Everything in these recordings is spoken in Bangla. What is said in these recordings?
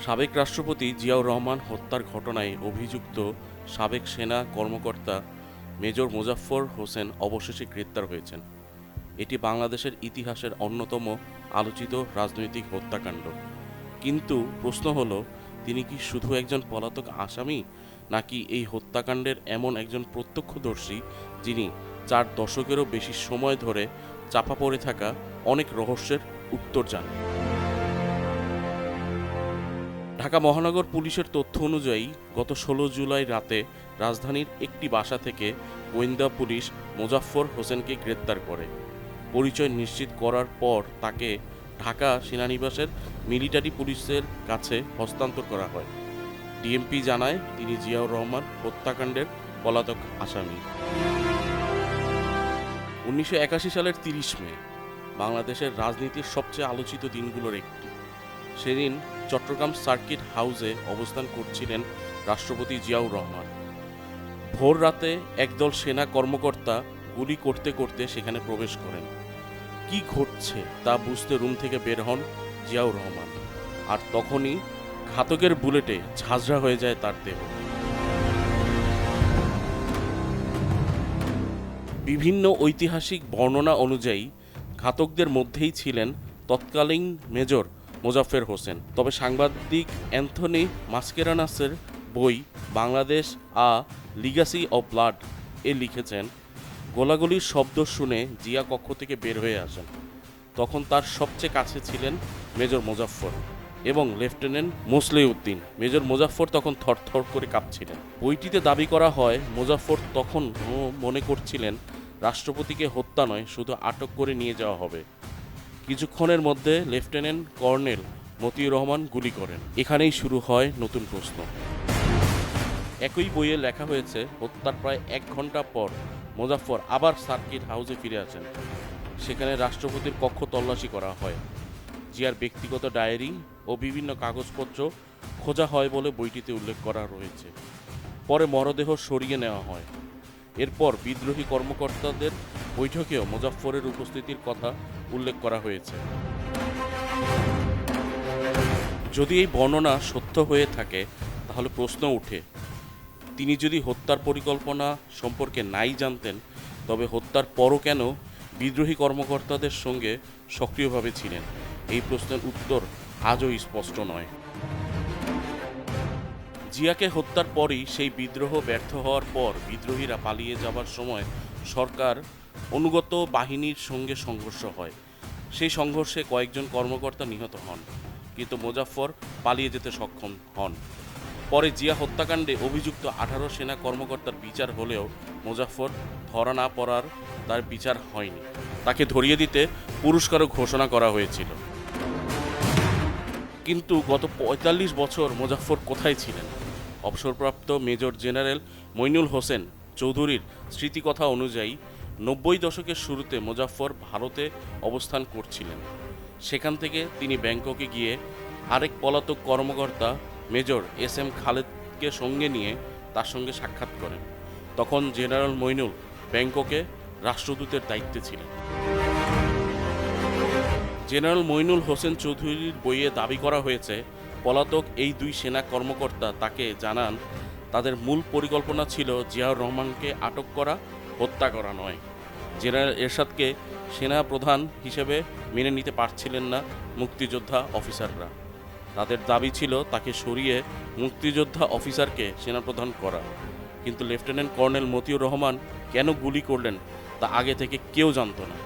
সাবেক রাষ্ট্রপতি জিয়াউর রহমান হত্যার ঘটনায় অভিযুক্ত সাবেক সেনা কর্মকর্তা মেজর মোজাফফর হোসেন অবশেষে গ্রেপ্তার হয়েছেন। এটি বাংলাদেশের ইতিহাসের অন্যতম আলোচিত রাজনৈতিক হত্যাকাণ্ড। কিন্তু প্রশ্ন হলো, তিনি কি শুধু একজন পলাতক আসামি, নাকি এই হত্যাকাণ্ডের এমন একজন প্রত্যক্ষদর্শী যিনি 4 দশকেরও বেশি সময় ধরে চাপা পড়ে থাকা অনেক রহস্যের উত্তর জানেন? ঢাকা মহানগর পুলিশের তথ্য অনুযায়ী গত 16 জুলাই রাতে রাজধানীর একটি বাসা থেকে গোয়েন্দা পুলিশ মোজাফফর হোসেনকে গ্রেপ্তার করে। পরিচয় নিশ্চিত করার পর তাকে ঢাকা সেনানিবাসের মিলিটারি পুলিশের কাছে হস্তান্তর করা হয়। ডিএমপি জানায় তিনি জিয়াউর রহমান হত্যাকাণ্ডের পলাতক আসামি। 1981 সালের 30 মে বাংলাদেশের রাজনীতির সবচেয়ে আলোচিত দিনগুলোর একটি। সেদিন চট্টগ্রাম সার্কিট হাউসে অবস্থান করছিলেন রাষ্ট্রপতি জিয়াউর রহমান। ভোর রাতে একদল সেনা কর্মকর্তা গুলি করতে করতে সেখানে প্রবেশ করেন। কি ঘটছে তা বুঝতে রুম থেকে বের হন জিয়াউর রহমান, আর তখনই ঘাতকের বুলেটে ঝাঁঝরা হয়ে যায় তার দেহ। বিভিন্ন ঐতিহাসিক বর্ণনা অনুযায়ী ঘাতকদের মধ্যেই ছিলেন তৎকালীন মেজর মোজাফফর হোসেন। তবে সাংবাদিক অ্যান্থনি মাস্কেরানাসের বই বাংলাদেশ আ লিগাসি অব ব্লাড এ লিখেছেন, গোলাগুলির শব্দ শুনে জিয়া কক্ষ থেকে বের হয়ে আসেন। তখন তার সবচেয়ে কাছে ছিলেন মেজর মোজাফফর এবং লেফটেন্যান্ট মোসলেউদ্দিন। মেজর মোজাফফর তখন থরথর করে কাঁপছিলেন। বইটিতে দাবি করা হয়, মোজাফফর তখন মনে করছিলেন রাষ্ট্রপতিকে হত্যা নয়, শুধু আটক করে নিয়ে যাওয়া হবে। কিছুক্ষণের মধ্যে লেফটেন্যান্ট কর্নেল মতিউর রহমান গুলি করেন। এখানেই শুরু হয় নতুন প্রশ্ন। একই বইয়ে লেখা হয়েছে, হত্যার প্রায় 1 ঘন্টা পর মোজাফফর আবার সার্কিট হাউসে ফিরে আসেন। সেখানে রাষ্ট্রপতির কক্ষ তল্লাশি করা হয়। জিয়ার ব্যক্তিগত ডায়েরি ও বিভিন্ন কাগজপত্র খোঁজা হয় বলে বইটিতে উল্লেখ করা রয়েছে। পরে মরদেহ সরিয়ে নেওয়া হয়। এরপর বিদ্রোহী কর্মকর্তাদের বৈঠকেও মোজাফফরের উপস্থিতির কথা উল্লেখ করা হয়েছে। যদি এই বর্ণনা সত্য হয়ে থাকে, তাহলে প্রশ্ন ওঠে, তিনি যদি হত্যার পরিকল্পনা সম্পর্কে নাই জানতেন, তবে হত্যার পরও কেন বিদ্রোহী কর্মকর্তাদের সঙ্গে সক্রিয়ভাবে ছিলেন? এই প্রশ্নের উত্তর আজও স্পষ্ট নয়। জিয়াকে হত্যার পরই সেই বিদ্রোহ ব্যর্থ হওয়ার পর বিদ্রোহীরা পালিয়ে যাবার সময় সরকার অনুগত বাহিনীর সঙ্গে সংঘর্ষ হয়। সেই সংঘর্ষে কয়েকজন কর্মকর্তা নিহত হন, কিন্তু মোজাফফর পালিয়ে যেতে সক্ষম হন। পরে জিয়া হত্যাকাণ্ডে অভিযুক্ত 18 সেনা কর্মকর্তার বিচার হলেও মোজাফফর ধরা না পড়ার তার বিচার হয়নি। তাকে ধরিয়ে দিতে পুরস্কারও ঘোষণা করা হয়েছিল। কিন্তু গত 45 বছর মোজাফফর কোথায় ছিলেন? অবসরপ্রাপ্ত মেজর জেনারেল মইনুল হোসেন চৌধুরীর স্মৃতিকথা অনুযায়ী 90 দশকের শুরুতে মোজাফফর ভারতে অবস্থান করছিলেন। সেখান থেকে তিনি ব্যাংককে গিয়ে আরেক পলাতক কর্মকর্তা মেজর এস.এম. খালেদকে সঙ্গে নিয়ে তার সঙ্গে সাক্ষাৎ করেন। তখন জেনারেল মইনুল ব্যাংককে রাষ্ট্রদূতের দায়িত্বে ছিলেন। জেনারেল মইনুল হোসেন চৌধুরীর বইয়ে দাবি করা হয়েছে, পলাতক এই 2 সেনা কর্মকর্তা তাকে জানান তাদের মূল পরিকল্পনা ছিল জিয়াউর রহমানকে আটক করা, হত্যা করা নয়। জেনারেল এরশাদকে সেনা প্রধান হিসেবে মেনে নিতে পারছিলেন না মুক্তিযোদ্ধা অফিসাররা। তাদের দাবি ছিল তাকে সরিয়ে মুক্তিযোদ্ধা অফিসারকে সেনাপ্রধান করা। কিন্তু লেফটেন্যান্ট কর্নেল মতিউর রহমান কেন গুলি করলেন তা আগে থেকে কেউ জানত না।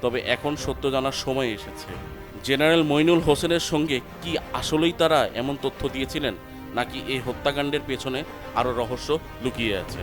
তবে এখন সত্য জানার সময় এসেছে। জেনারেল মইনুল হোসেনের সঙ্গে কি আসলেই তারা এমন তথ্য দিয়েছিলেন, নাকি এই হত্যাকাণ্ডের পেছনে আরও রহস্য লুকিয়ে আছে?